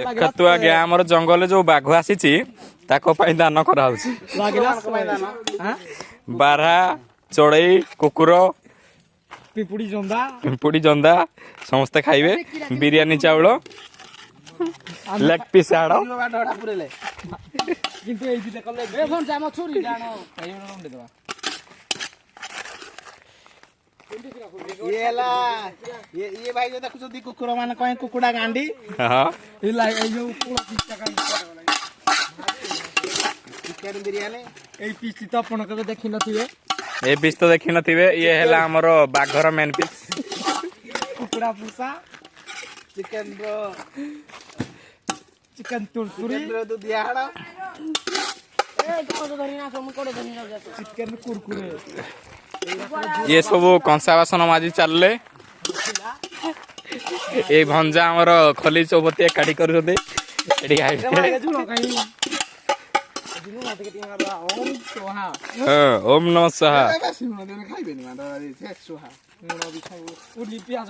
ଦେଖନ୍ତୁ ଆଜ୍ଞା ଆମର ଜଙ୍ଗଲ ଯୋଉ ବାଘ ଆସିଛି ତାଙ୍କ ପାଇଁ ଦାନ କରାହଉଛି। ବାରହା ଚଢେଇ କୁକୁର ପିମ୍ପୁଡି ଜନ୍ଦା ସମସ୍ତେ ଖାଇବେ। ବିରିୟାନୀ ଚାଉଳ ଲେଗ ପିସ୍ ଆଣ ये भाई जो देखुଛନ୍ତି କୁକୁର ମାନେ କଣ କୁକୁଡା ଗାଣ୍ଡି ଚିକେନ ବିରିୟାନୀ ଏଇ ପିସ୍ ତ ଆପଣ କେବେ ଦେଖି ନଥିବେ। ଏ ପିସ୍ ତ ଦେଖି ନଥିବେ। ଇଏ ହେଲା ଆମର ବାଘର ମେନ୍ ପିସ୍। କୁକୁଡ଼ା ପୁଷା ଚିକେନ ତୁରତୁରି ଦିଆ ହଳ ଚିକେନ କୁରକୁରେ ये सब कंसा बासन माजी चलले ए भंजा हमर खली चौबती एकाठी करूछते एडी ओम नमः स्वाहा पियाज